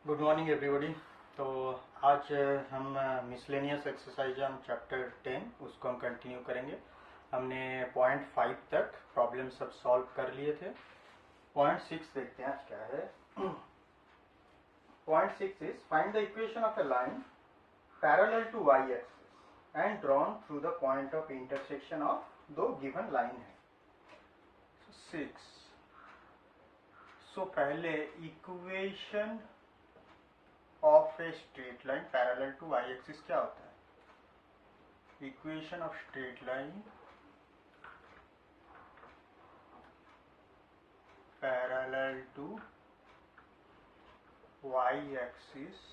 Good morning everybody. तो आज हम मिसलेनियस एक्सरसाइज हम चैप्टर 10 उसको हम कंटिन्यू करेंगे। हमने पॉइंट 5 तक प्रॉब्लम सब सॉल्व कर लिए थे। पॉइंट 6 देखते हैं आज क्या है। Point 6 is find the equation of a line parallel to y axis and drawn through the point of intersection of दो गिवन लाइन है। 6 सो पहले equation of a straight line parallel to y axis क्या होता है? Equation of straight line parallel to y axis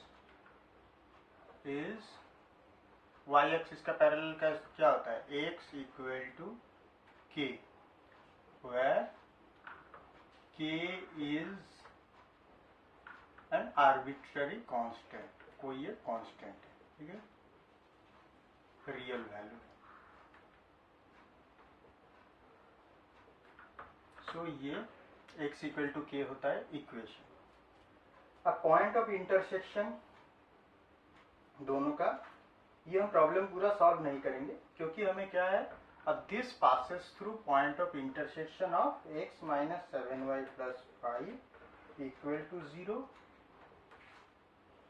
is, y axis का parallel का क्या होता है? X equal to k, where k is an arbitrary constant, कोई एक कांस्टेंट है, ठीक है, रियल वैल्यू। सो ये x इक्वल टू के होता है इक्वेशन। अब पॉइंट ऑफ इंटरसेक्शन दोनों का ये हम प्रॉब्लम पूरा सॉल्व नहीं करेंगे क्योंकि हमें क्या है, अब this passes through point of intersection of x minus 7y plus 5 equal to 0।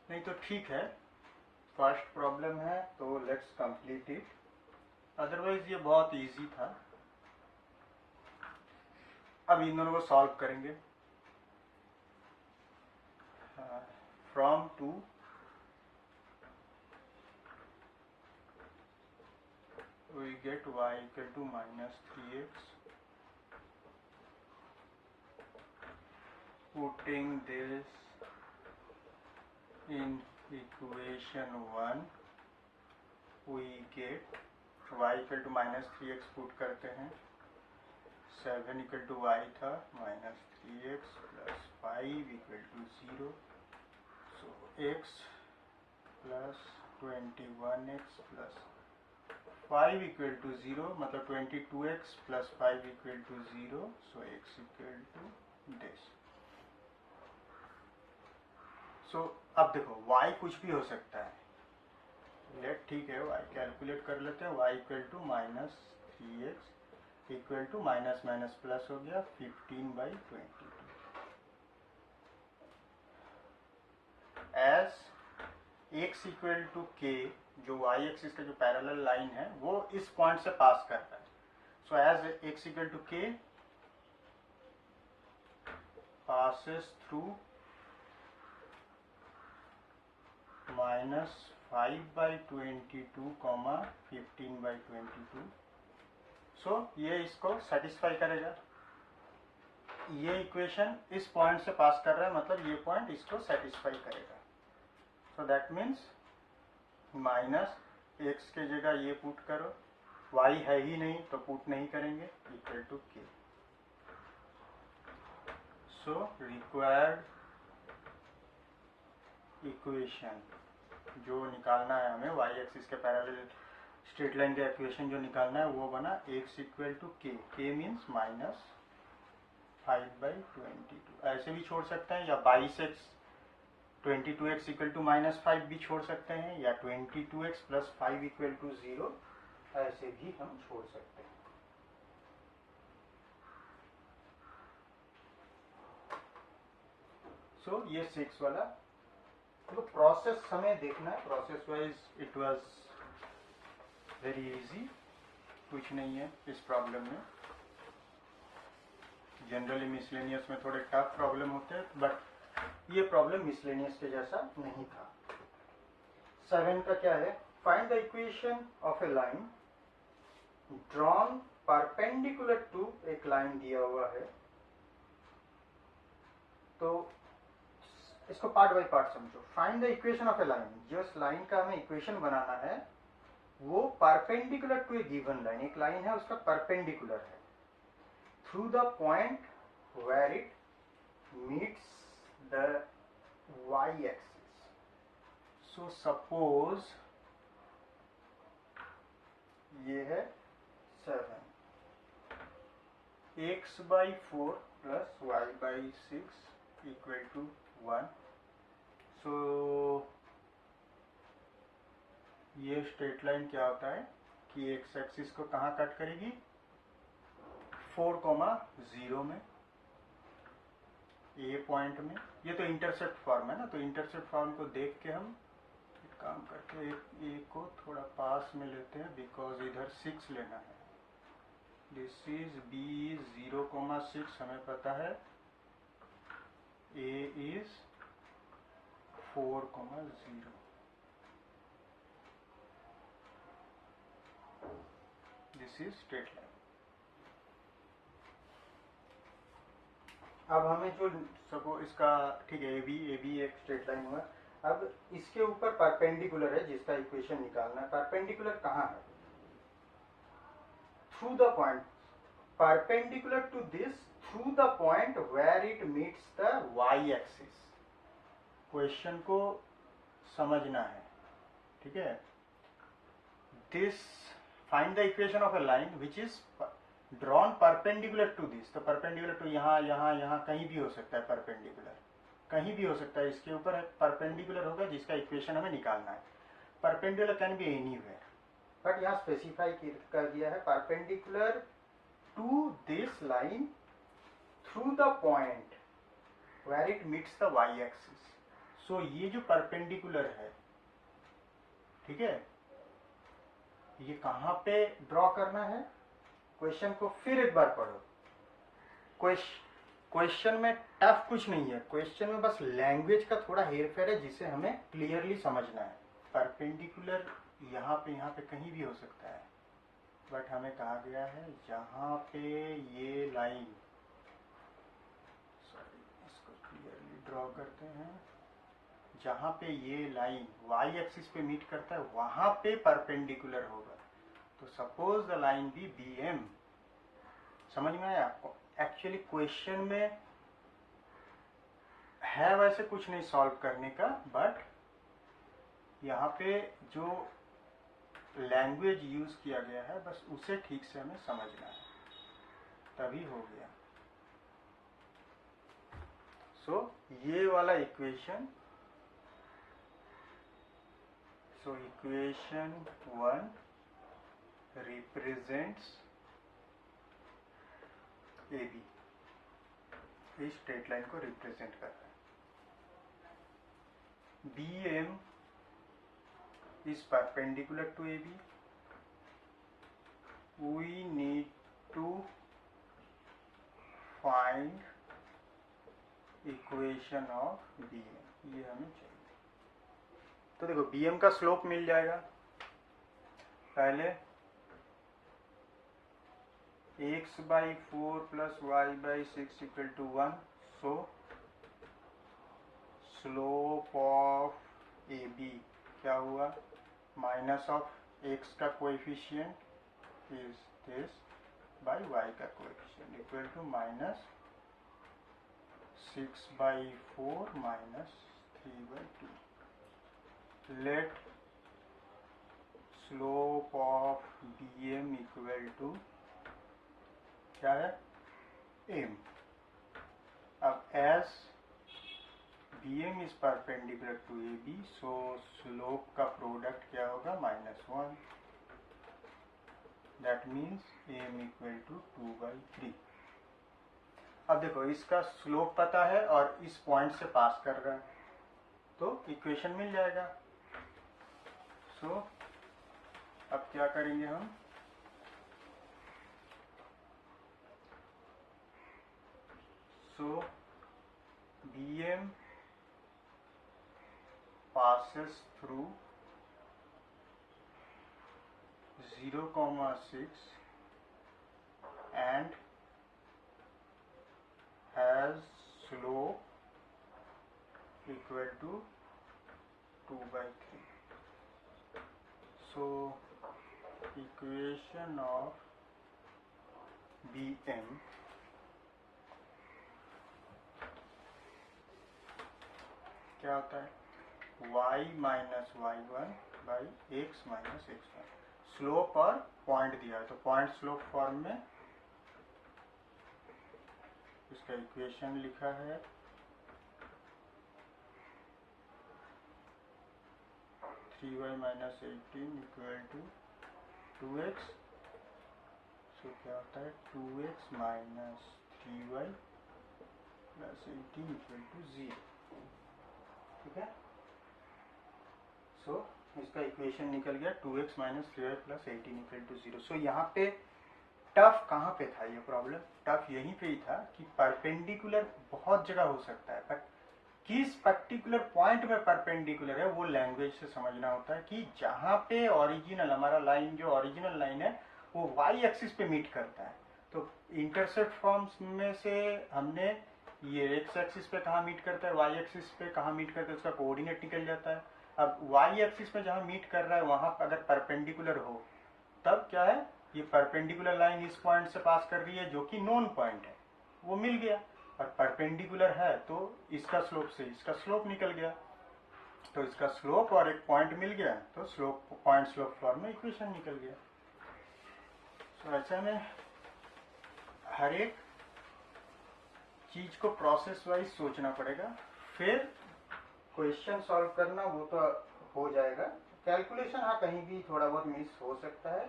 नहीं तो ठीक है, फर्स्ट प्रॉब्लम है तो लेट्स कंप्लीट इट, अदरवाइज ये बहुत इजी था। अब इन दोनों को सॉल्व करेंगे। From two we get y equal to minus 3x, putting this in equation 1 we get y equal to minus 3x put करते हैं, 7 इक्वल टू y था, minus 3x plus 5 equal to 0। So x plus 21x plus 5 equal to 0, मतलब 22x plus 5 equal to 0। So x equal to this. So अब देखो y कुछ भी हो सकता है, लेट ठीक है, y कैलकुलेट कर लेते हैं। y equal to minus 3x equal to minus minus plus हो गया 15/22। As x equal to k, जो y एक्सिस का जो पैरेलल लाइन है वो इस पॉइंट से पास कर रहा है। So as x equal to k passes through minus 5/22 comma 15/22। So ये इसको सेटिस्फाई करेगा। ये इक्वेशन इस पॉइंट से पास कर रहा है, मतलब ये पॉइंट इसको सेटिस्फाई करेगा। So that means minus x के जगह ये पुट करो, y है ही नहीं तो पुट नहीं करेंगे, equal to k. So required equation जो निकालना है हमें, y एक्सिस के पैरेलल स्ट्रेट लाइन का इक्वेशन जो निकालना है वो बना x इक्वल टू के मीन्स माइनस 5/22। ऐसे भी छोड़ सकते हैं, या 22x 22x equal to minus 5 भी छोड़ सकते हैं, या 22x प्लस 5 इक्वल टू 0 ऐसे भी हम छोड़ सकते हैं। सो ये 6 वाला तो प्रोसेस हमें देखना है, process wise it was very easy, कुछ नहीं है इस प्रॉब्लम में। जनरली मिसलेनियस में थोड़े टफ प्रॉब्लम होते हैं, बट ये प्रॉब्लम मिसलेनियस के जैसा नहीं था। 7 का क्या है? Find the equation of a line drawn perpendicular to, एक लाइन दिया हुआ है तो इसको पार्ट बाय पार्ट समझो। Find the equation of a line, जिस लाइन का हमें इक्वेशन बनाना है वो perpendicular to a given line, एक लाइन है उसका परपेंडिकुलर है, through the point where it meets the y axis. So suppose ये है 7, x/4 plus y/6 equal to 1। ये स्ट्रेट लाइन क्या होता है कि एक्स एक्सिस को कहाँ कट करेगी, 4,0 में, ए पॉइंट में। ये तो इंटरसेप्ट फॉर्म है ना, तो इंटरसेप्ट फॉर्म को देख के हम एक काम करते हैं, ए को थोड़ा पास में लेते हैं बिकॉज इधर 6 लेना है। दिस इज बी 0,6, हमें पता है A is 4,0। This is straight line. अब हमें जो सपोज इसका, ठीक है, ए बी एक स्ट्रेट लाइन हुआ। अब इसके ऊपर परपेंडिकुलर है जिसका इक्वेशन निकालना है। परपेंडिकुलर कहाँ है, through the point, perpendicular to this through the point where it meets the Y axis. Question को समझना है, ठीक है। This find the equation of a line which is drawn perpendicular to this. तो परपेंडिकुलर टू यहाँ यहाँ यहाँ कहीं भी हो सकता है, परपेंडिकुलर कहीं भी हो सकता है। इसके ऊपर परपेंडिकुलर होगा जिसका इक्वेशन हमें निकालना है। Perpendicular can be anywhere, but यहाँ स्पेसिफाई कर दिया है perpendicular to this line through the point where it meets the Y axis. So ये जो परपेंडिकुलर है, ठीक है, ये कहाँ पे ड्रॉ करना है। क्वेश्चन को फिर एक बार पढ़ो। क्वेश्चन में टफ कुछ नहीं है, क्वेश्चन में बस लैंग्वेज का थोड़ा हेरफेर है जिसे हमें क्लियरली समझना है। परपेंडिकुलर यहाँ पे कहीं भी हो सकता है, बट हमें कहा गया है जहाँ पे ये लाइन, सॉरी इसको क्लियरली ड्रॉ करते हैं, जहाँ पे ये लाइन वाई एक्सिस पे मीट करता है वहाँ पे परपेंडिकुलर होगा। तो suppose the line b b m. समझ में आया आपको। एक्चुअली क्वेश्चन में है वैसे कुछ नहीं सॉल्व करने का, बट यहाँ पे जो लैंग्वेज यूज किया गया है बस उसे ठीक से हमें समझना है, तभी हो गया। सो ये वाला equation, so equation 1 represents a b, इस स्ट्रेट लाइन को रिप्रेजेंट कर रहा है। B m is perpendicular to AB. We need to find equation of BM. ये हमें चाहिए। तो देखो BM का स्लोप मिल जाएगा। पहले x/4 + y/6 = 1. So slope of AB क्या हुआ, माइनस ऑफ एक्स का coefficient is this by Y का coefficient equal to -6/4 -3/2। Let slope of B M equal to क्या है, एम। अब as BM is perpendicular to AB, so slope का product क्या होगा, -1. That means AM = 2/3. अब देखो इसका स्लोप पता है और इस पॉइंट से पास कर रहा है, तो इक्वेशन मिल जाएगा। सो अब क्या करेंगे हम, सो BM passes through 0,6 and has slope equal to 2/3. So equation of BM क्या होता है, y - y1 / x - x1। Slope और पॉइंट दिया है तो पॉइंट स्लोप फॉर्म में इसका इक्वेशन लिखा है, 3y minus 18 equal to 2x। सो क्या होता है 2x minus 3y plus 18 equal to 0। ठीक है, सो इसका इक्वेशन निकल गया 2x minus 3y plus 18 equal to 0। So यहाँ पे टफ कहाँ पे था ये प्रॉब्लम? टफ यहीं पे ही था कि परपेंडिकुलर बहुत जगह हो सकता है, बट किस पर्टिकुलर पॉइंट में परपेंडिकुलर है वो लैंग्वेज से समझना होता है कि जहाँ पे ओरिजिनल हमारा लाइन जो ओरिजिनल लाइन है वो वाई एक्सिस पे मीट करता है। तो इंटरसेप्ट फॉर्म्स में से हमने ये एक्स एक्सिस पे कहाँ मीट करता है, वाई एक्सिस पे कहाँ मीट करता है, उसका कोऑर्डिनेट निकल जाता है। अब वाई एक्सिस पे जहाँ मीट कर रहा है वहां पर अगर परपेंडिकुलर हो तब क्या है, ये परपेंडिकुलर लाइन इस पॉइंट से पास कर रही है जो कि नोन पॉइंट है, वो मिल गया। और परपेंडिकुलर है तो इसका स्लोप से इसका स्लोप निकल गया, तो इसका स्लोप और एक पॉइंट मिल गया, तो स्लोप पॉइंट स्लोप फॉर्म में इक्वेशन निकल गया। तो ऐसे में हर एक चीज को प्रोसेस वाइज सोचना पड़ेगा, फिर क्वेश्चन सॉल्व करना वो तो हो जाएगा। कैलकुलेशन हाँ कहीं भी थोड़ा बहुत मिस हो सकता है,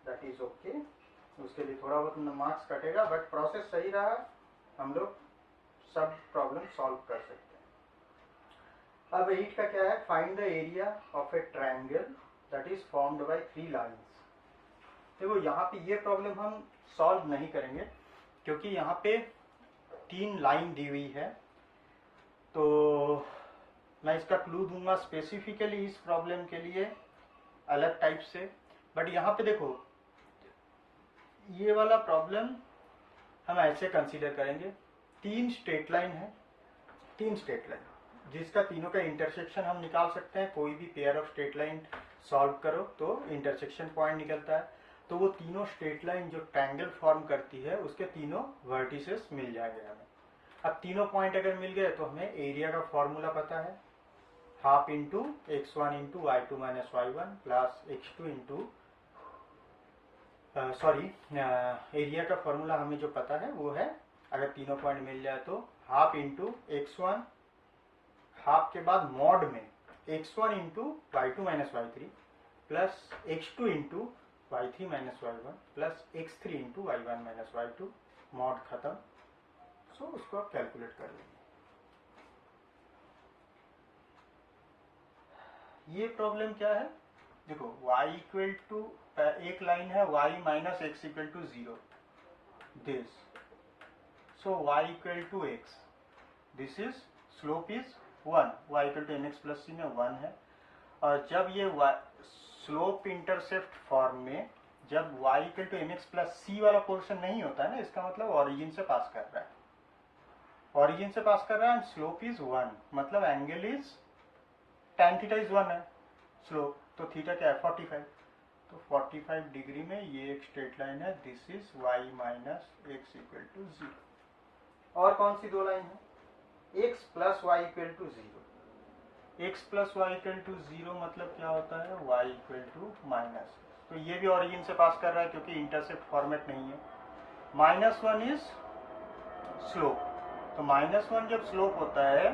दैट इज ओके, उसके लिए थोड़ा बहुत मार्क्स कटेगा, बट प्रोसेस सही रहा हम लोग सब प्रॉब्लम सॉल्व कर सकते हैं। अब 8 का क्या है, find the area of A triangle that is formed by 3 lines. देखो यहाँ पे ये प्रॉब्लम हम सॉल्व नहीं करेंगे क्योंकि यहाँ पे 3 लाइन दी हुई है, तो मैं इसका क्लू दूंगा स्पेसिफिकली इस प्रॉब्लम के लिए अलग टाइप से। बट यहाँ पे देखो ये वाला प्रॉब्लम हम ऐसे कंसीडर करेंगे, 3 स्ट्रेट लाइन है, 3 स्ट्रेट लाइन जिसका तीनों का इंटरसेक्शन हम निकाल सकते हैं। कोई भी pair of straight line solve करो तो इंटरसेक्शन पॉइंट निकलता है, तो वो तीनों स्ट्रेट लाइन जो ट्रायंगल फॉर्म करती है उसके तीनों वर्टिसेस मिल जाएंगे हमें। अब तीनों पॉइंट अगर मिल गए तो हमें एरिया का फॉर्मूला पता है, half into x1 into y2 minus y1 plus x2 into area का फॉर्मूला हमें जो पता है वो है, अगर तीनों पॉइंट मिल जाए तो हाफ इंटू x1, हाफ के बाद मॉड में x1 into y2 minus y3 plus x2 into y3 minus y1 plus x3 into y1 minus y2, mod खत्म। सो उसको आप कैलकुलेट कर लेंगे। ये प्रॉब्लम क्या है, देखो y इक्वल टू एक लाइन है y minus x equal to 0, this, so y equal to x, this is slope is 1, y equal to mx plus c में 1 है। और जब ये स्लोप इंटरसेप्ट फॉर्म में जब y equal to mx plus c वाला portion नहीं होता है ना, इसका मतलब ऑरिजिन से पास कर रहा है, ऑरिजिन से पास कर रहा है, स्लोप इज 1, मतलब angle is tan theta is 1 है स्लोप, तो थीटा क्या है 45, तो 45 डिग्री में ये एक स्ट्रेट लाइन है, this is y minus x equal to 0। और कौन सी दो लाइन है, x plus y equal to 0, x plus y equal to 0 मतलब क्या होता है y इक्वल टू माइनस, तो ये भी ऑरिजिन से पास कर रहा है क्योंकि इंटरसेप्ट फॉर्मेट नहीं है। -1 इज स्लोप, तो -1 जब स्लोप होता है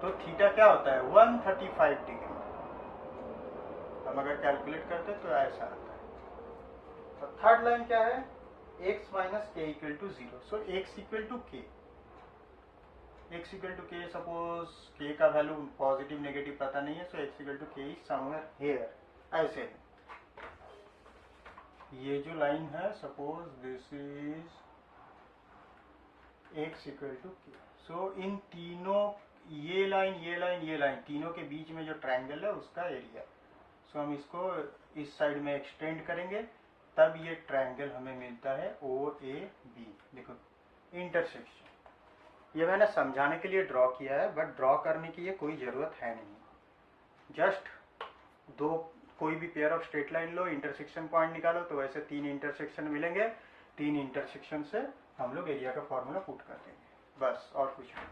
तो थीटा क्या होता है 135 डिग्री। हम अगर कैलकुलेट करते तो ऐसा आता है। तो थर्ड लाइन क्या है, x minus k equal to 0, so x equal to k, x equal to k, suppose k का वैल्यू पॉजिटिव नेगेटिव पता नहीं है, so x equal to k is somewhere here, ऐसे है। ये जो लाइन है suppose this is x equal to k, so इन तीनों ये लाइन ये लाइन ये लाइन तीनों के बीच में जो ट्रायंगल है उसका एरिया, सो हम इसको इस साइड में एक्सटेंड करेंगे तब ये ट्रायंगल हमें मिलता है OAB। देखो इंटरसेक्शन, ये मैंने समझाने के लिए ड्रॉ किया है, बट ड्रॉ करने की ये कोई ज़रूरत है नहीं, जस्ट दो कोई भी pair of straight line low, intersection point निकालो, तो वैसे 3 इंटरसेक्शन मिलेंगे, 3 इंटरसेक्शन से हम लोग एरिया का फॉर्मूला पुट कर देंगे, बस और कुछ नहीं।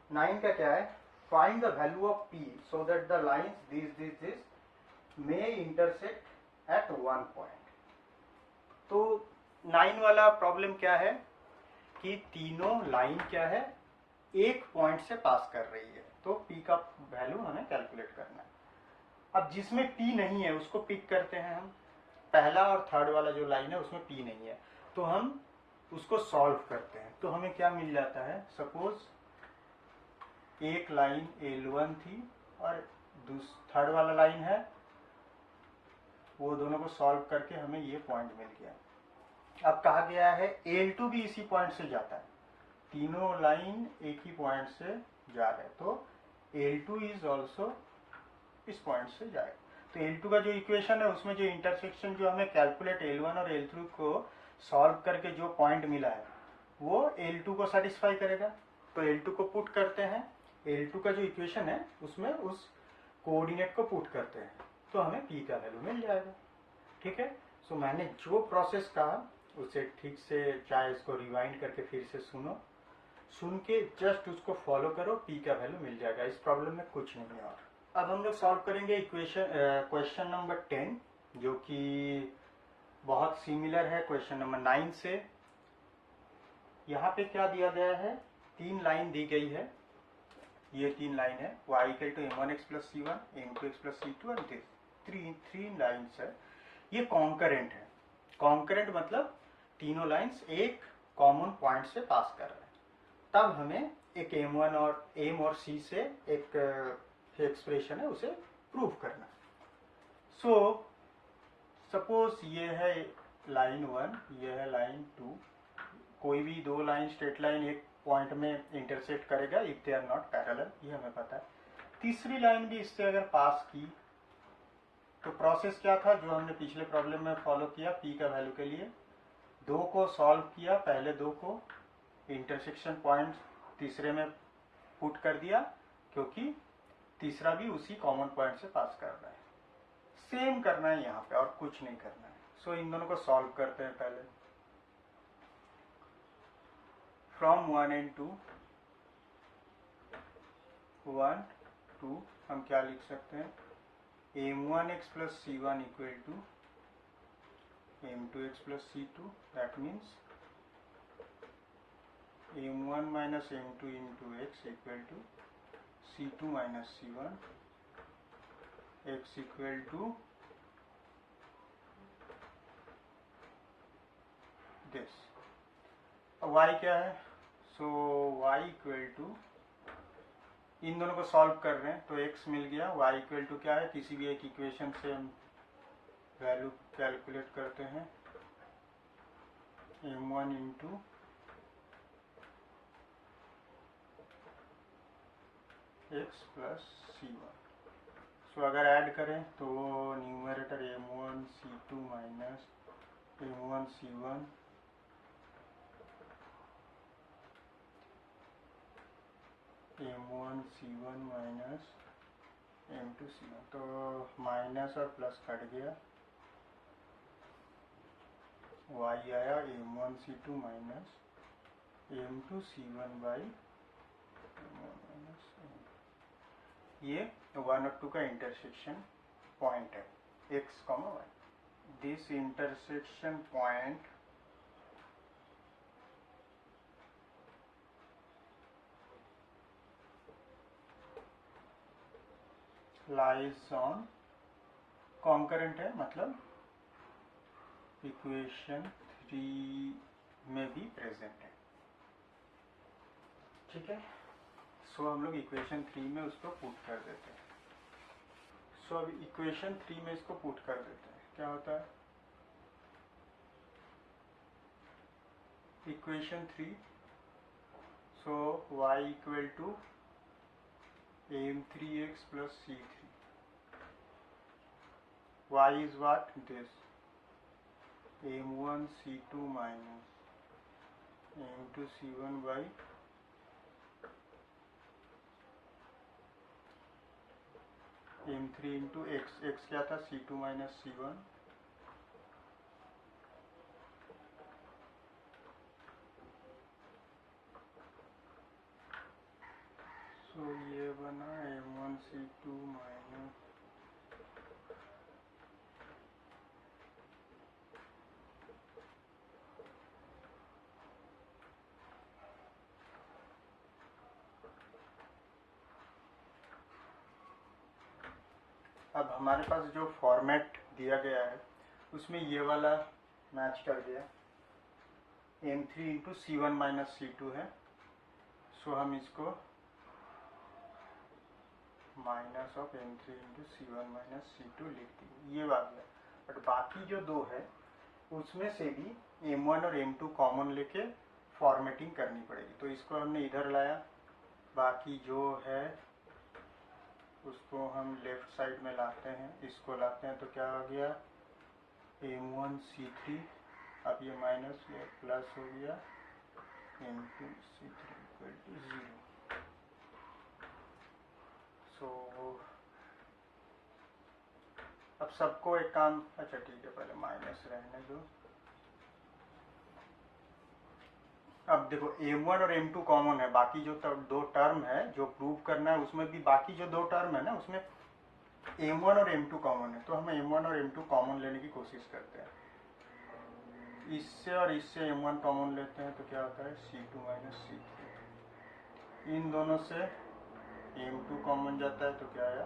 9 का क्या है, find the value of P so that the lines this may intersect at one point। तो 9 वाला प्रॉब्लम क्या है कि तीनों लाइन क्या है एक पॉइंट से पास कर रही है, तो P का वैल्यू हमें कैलकुलेट करना है। अब जिसमें P नहीं है उसको पिक करते हैं हम। पहला और थर्ड वाला जो लाइन है उसमें P नहीं है, तो हम उसको सॉल्व करते हैं। तो हमें क्या मिल जाता है, सपोज एक लाइन L1 थी और थर्ड वाला लाइन है, वो दोनों को सॉल्व करके हमें ये पॉइंट मिल गया। अब कहा गया है L2 भी इसी पॉइंट से जाता है, तीनों लाइन एक ही पॉइंट से जा रहे हैं, तो L2 इज ऑल्सो इस पॉइंट से जाएगा। तो L2 का जो इक्वेशन है उसमें जो इंटरसेक्शन जो हमें कैलकुलेट L1 और L3 को सॉल्व करके जो पॉइंट मिला है वो L2 को सेटिस्फाई करेगा। तो L2 को पुट करते हैं, L2 का जो इक्वेशन है उसमें उस कोऑर्डिनेट को पुट करते हैं, तो हमें P का वैल्यू मिल जाएगा। ठीक है। सो मैंने जो प्रोसेस कहा उसे ठीक से, चाहे इसको रिवाइंड करके फिर से सुन के जस्ट उसको फॉलो करो, P का वैल्यू मिल जाएगा। इस प्रॉब्लम में कुछ नहीं है। और अब हम लोग सॉल्व करेंगे क्वेश्चन नंबर 10, जो कि बहुत सिमिलर है क्वेश्चन नंबर 9 से। यहाँ पे क्या दिया गया है, तीन लाइन दी गई है, ये तीन लाइन है, y equal to m1x plus c1, m2x plus c2 and this three lines है। ये कॉन्करेंट है। कॉन्करेंट मतलब तीनों लाइन्स एक कॉमन पॉइंट से पास कर रहे हैं। तब हमें एक m1 और m और c से एक एक्सप्रेशन है उसे प्रूव करना। सो सपोज ये है लाइन 1, ये है लाइन 2। कोई भी दो लाइन स्ट्रेट लाइन एक पॉइंट में इंटरसेक्ट करेगा if they are not parallel, ये हमें पता है। तीसरी लाइन भी इससे अगर पास की तो प्रोसेस क्या था जो हमने पिछले प्रॉब्लम में फॉलो किया, P का वैल्यू के लिए दो को सॉल्व किया, पहले दो को इंटरसेक्शन पॉइंट तीसरे में पुट कर दिया, क्योंकि तीसरा भी उसी कॉमन पॉइंट से पास कर रहा है। सेम करना है यहाँ पे और कुछ नहीं करना है। सो इन दोनों को सॉल्व करते हैं पहले। फ्रॉम 1 एंड 2, 1 2 हम क्या लिख सकते हैं, m1x plus c1 equal to m2x plus c2, that means m1 minus m2 into x equal to c2 minus c1, x equal to this. y क्या है, सो y इक्वल टू, इन दोनों को सॉल्व कर रहे हैं तो x मिल गया, y इक्वल टू क्या है, किसी भी एक इक्वेशन से हम वैल्यू कैलकुलेट करते हैं, m1 into x plus c1। सो अगर ऐड करें तो numerator m1 c2 minus m1 c1 m1 c1 minus m2 c1, तो माइनस और प्लस कट गया, y आया m1 c2 minus m2 c1 by m1 minus m2। ये 1 और 2 का इंटरसेक्शन पॉइंट है, x, y। This intersection point lies on concurrent है, मतलब इक्वेशन 3 में भी प्रेजेंट है। ठीक है। सो हम लोग इक्वेशन 3 में उसको पुट कर देते हैं। सो अब इक्वेशन 3 में इसको पुट कर देते हैं, क्या होता है, equation 3, so y equal to m3x plus c3, y is what, this m1 c2 minus m2 c1 by m3 into x, x क्या था, c2 minus c1, सो ये बना m1 c2 माइनस अब हमारे पास जो फॉर्मेट दिया गया है उसमें ये वाला मैच कर गया, m3 into C1 minus C2 है, सो हम इसको minus of m3 into C1 minus C2 लिख देंगे, ये आ गया। बट बाकी जो दो है उसमें से भी m1 और m2 कॉमन लेके फॉर्मेटिंग करनी पड़ेगी, तो इसको हमने इधर लाया, बाकी जो है उसको हम लेफ्ट साइड में लाते हैं, इसको लाते हैं तो क्या आ गया m1 C3, अब ये माइनस ये प्लस हो गया m2 C3 इक्वल टू 0। सो अब सबको एक काम, अच्छा ठीक है पहले माइनस रहने दो। अब देखो m1 और m2 कॉमन है, बाकी जो दो टर्म है जो प्रूव करना है उसमें भी बाकी जो दो टर्म है ना उसमें m1 और m2 कॉमन है, तो हम m1 और m2 कॉमन लेने की कोशिश करते हैं। इससे और इससे m1 कॉमन लेते हैं तो क्या होता है C2 माइनस C3, इन दोनों से m2 कॉमन जाता है तो क्या आया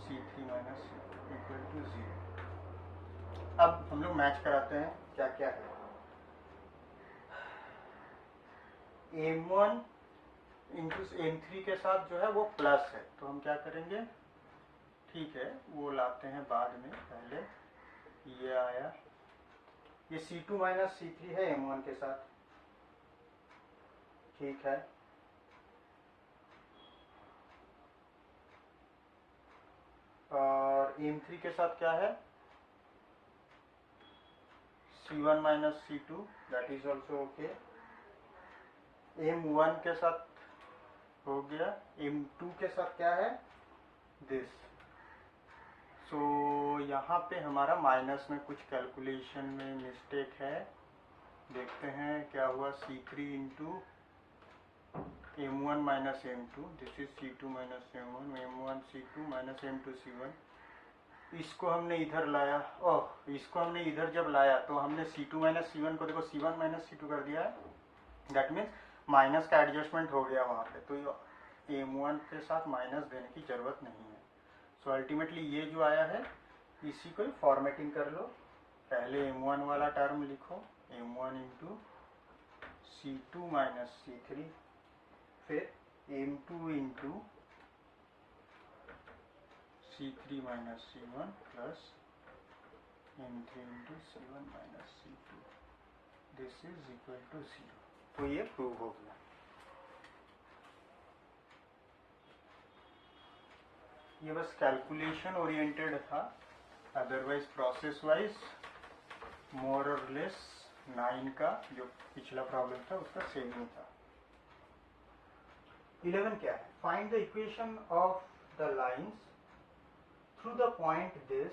C3 minus C2 equal to 0। अब हम लोग मैच कराते हैं क्या क्या है। m1 इंटू m3 के साथ जो है वो प्लस है, तो हम क्या करेंगे, ठीक है वो लाते हैं बाद में, पहले ये आया, ये C2 माइनस C3 है m1 के साथ, ठीक है। और m3 के साथ क्या है C1 minus C2, that is also okay. m1 के साथ हो गया, m2 के साथ क्या है दिस। सो यहाँ पे हमारा माइनस में कुछ कैलकुलेशन में मिस्टेक है, देखते हैं क्या हुआ। C3 into m1 minus m2, this is C2 minus m1, m1 C2 minus m2 C1, इसको हमने इधर लाया, ओह इसको हमने इधर जब लाया तो हमने C2 माइनस C1 को देखो C1 माइनस C2 कर दिया है, दैट मीन्स माइनस का एडजस्टमेंट हो गया वहाँ पे, तो m1 के साथ माइनस देने की जरूरत नहीं है। सो अल्टीमेटली ये जो आया है इसी को फॉर्मेटिंग कर लो, पहले m1 वाला टर्म लिखो m1 into C2 minus C3, फिर m2 into C3 minus C1 plus m3 into C1 minus C2, this is equal to 0। तो ये प्रूव हो गया। ये बस कैलकुलेशन ओरिएंटेड था, अदरवाइज प्रोसेस वाइज मोर और लेस 9 का जो पिछला प्रॉब्लम था उसका सेम ही था। 11 क्या है, find the equation of the lines through the point this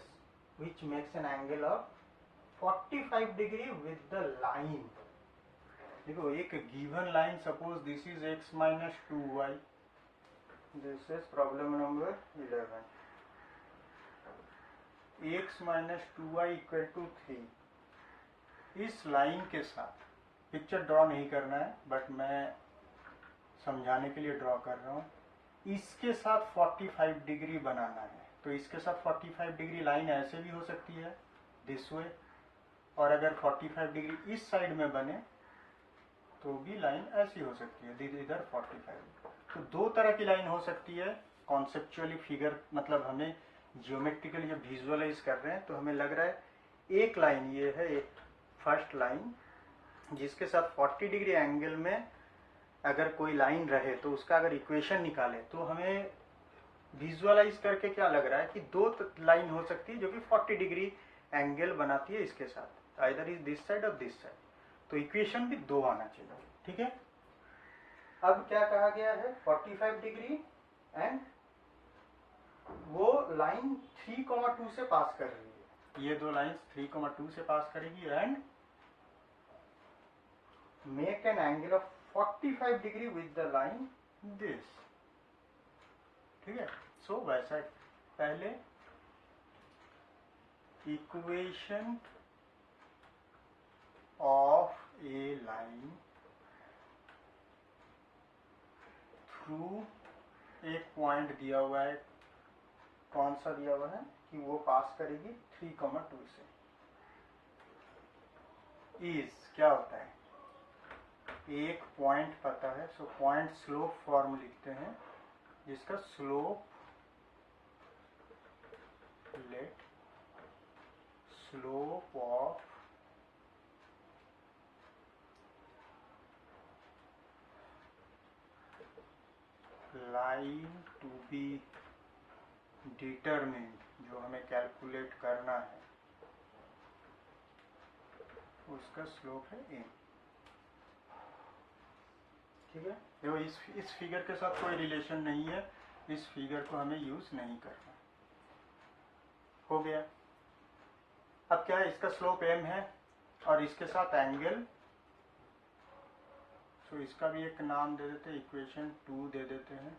which makes an angle of 45 degree with the line. देखो एक given line, suppose this is x minus 2y, this is problem number 11, x minus 2y equal to 3। इस line के साथ picture draw नहीं करना है but मैं समझाने के लिए ड्रॉ कर रहा हूँ, इसके साथ 45 डिग्री बनाना है, तो इसके साथ 45 डिग्री लाइन ऐसे भी हो सकती है दिस वे, और अगर 45 डिग्री इस साइड में बने तो भी लाइन ऐसी हो सकती है इधर 45। तो दो तरह की लाइन हो सकती है कॉन्सेप्चुअली, फिगर मतलब हमें जियोमेट्रिकली जब विजुअलाइज कर रहे हैं तो हमें लग रहा है एक लाइन ये है, एक फर्स्ट लाइन जिसके साथ 40 डिग्री एंगल में अगर कोई लाइन रहे तो उसका अगर इक्वेशन निकाले तो हमें विजुअलाइज करके क्या लग रहा है कि दो लाइन हो सकती है जो कि 40 डिग्री एंगल बनाती है इसके साथ, आइदर इज दिस साइड और दिस साइड, तो इक्वेशन भी दो आना चाहिए, ठीक है। अब क्या कहा गया है 45 डिग्री एंड वो लाइन 3,2 से पास कर रही है, ये दो लाइंस 3,2 से पास करेगी and make an angle of 45 degree with the line this, ठीक है। सो वैसा पहले equation of a line through एक पॉइंट दिया हुआ है कौन सा दिया हुआ है कि वो पास करेगी 3,2 से। इज क्या होता है, एक पॉइंट पता है, सो पॉइंट स्लोप फॉर्म लिखते हैं जिसका slope let slope of line to be determined, जो हमें कैलकुलेट करना है, उसका स्लोप है m। ठीक है, देखो इस फिगर के साथ कोई रिलेशन नहीं है, इस फिगर को हमें यूज नहीं करना। हो गया। अब क्या है, इसका स्लोप m है और इसके साथ एंगल, तो इसका भी एक नाम दे देते हैं, इक्वेशन 2 दे देते हैं।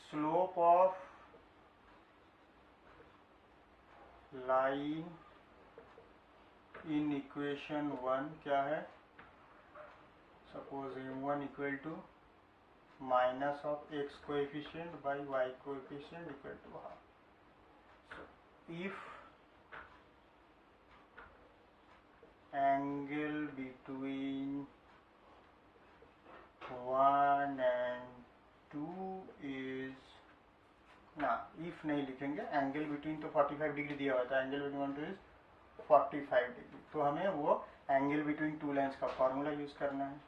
Slope of line in equation 1 क्या है, suppose m1 equal to minus of x coefficient by y coefficient equal to half. If angle between 1 and 2 इज, ना इफ नहीं लिखेंगे, एंगल बिटवीन तो 45 डिग्री दिया हुआ था, एंगल बिटवीन 1 2 इज 45 डिग्री, तो हमें वो एंगल बिटवीन टू लाइन्स का फॉर्मूला यूज करना है।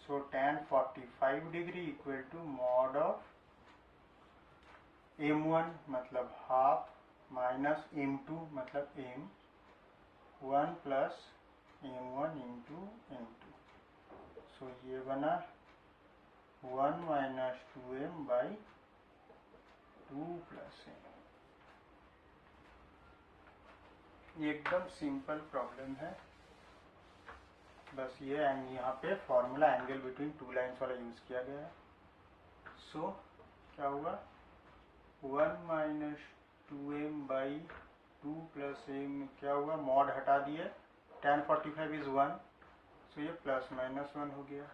So tan 45 degree equal to mod of m1 मतलब हाफ माइनस m2 मतलब m1 plus m1 into m2। सो ये बना 1 minus 2m by 2 plus m। ये एकदम सिंपल प्रॉब्लम है, बस ये यहाँ पे formula angle between two lines वाला यूज किया गया है। सो क्या हुआ, 1 minus 2m by 2 plus m, क्या हुआ, मॉड हटा दिए, tan 45 इज 1, सो ये प्लस माइनस 1 हो गया।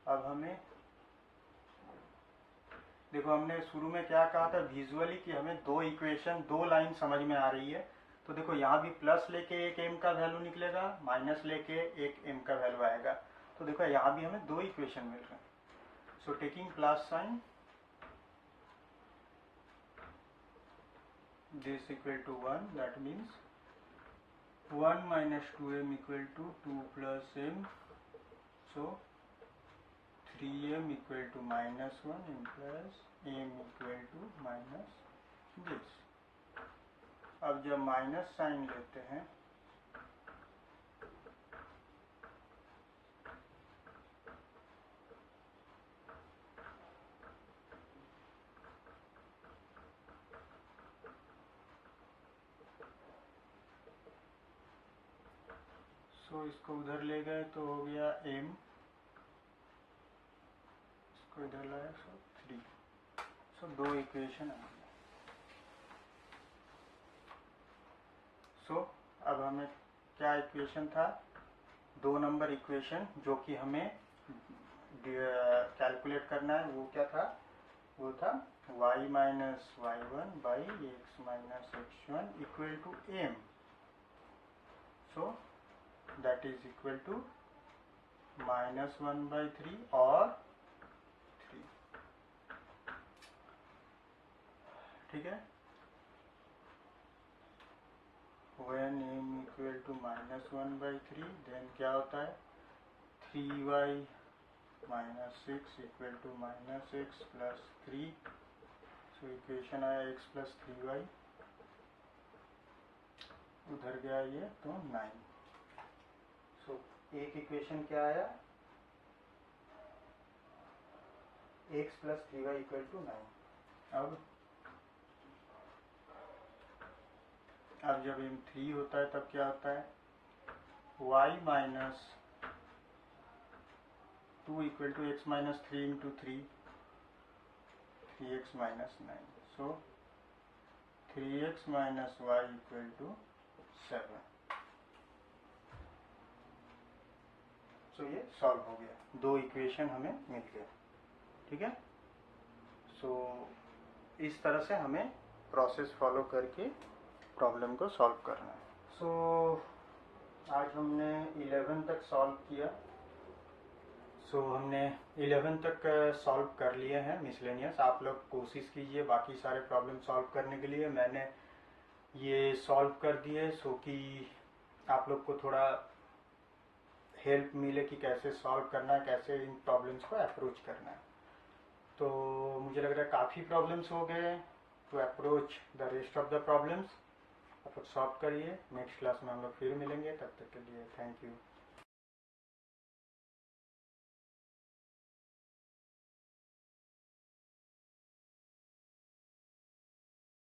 अब हमें देखो, हमने शुरू में क्या कहा था विजुअली कि हमें दो इक्वेशन, दो लाइन समझ में आ रही है, तो देखो यहाँ भी प्लस लेके एक m का वैल्यू निकलेगा, माइनस लेके एक m का वैल्यू आएगा, तो देखो यहाँ भी हमें दो इक्वेशन मिल रहे हैं। So taking plus sign, this equal to 1, that means 1 minus 2m equal to 2 plus m, so 3m equal to minus 1 plus m equal to minus this. अब जब माइनस साइन लेते हैं सो इसको उधर ले गए तो हो गया m, इसको इधर लाया सो 3, सो दो इक्वेशन आ गया। सो अब हमें क्या इक्वेशन था, 2 नंबर इक्वेशन जो कि हमें कैलकुलेट करना है, वो क्या था, वो था y minus y1 by x minus x1 equal to m, so that is equal to -1/3 और 3। ठीक है, when m equal to -1/3 then क्या होता है, 3y minus 6 equal to minus x plus 3, so equation आया x प्लस 3y, उधर गया ये तो 9। सो एक इक्वेशन क्या आया, x plus 3y equal to 9। अब जब m 3 होता है तब क्या होता है, y minus 2 equal to x minus 3 into 3, 3x minus 9, so 3x minus y equal to 7। So ये सॉल्व हो गया, दो इक्वेशन हमें मिल गए। ठीक है। सो इस तरह से हमें प्रोसेस फॉलो करके प्रॉब्लम को सॉल्व करना है। सो आज हमने 11 तक सॉल्व किया। हमने 11 तक सॉल्व कर लिए हैं मिसलेनियस। आप लोग कोशिश कीजिए बाकी सारे प्रॉब्लम सॉल्व करने के लिए। मैंने ये सॉल्व कर दिए कि आप लोग को थोड़ा हेल्प मिले कि कैसे सॉल्व करना है, कैसे इन प्रॉब्लम्स को अप्रोच करना है। तो मुझे लग रहा है काफ़ी प्रॉब्लम्स हो गए to approach the rest of the problems. आप लोग सॉल्व करिए। नेक्स्ट क्लास में हम लोग फिर मिलेंगे। तब तक के लिए थैंक यू।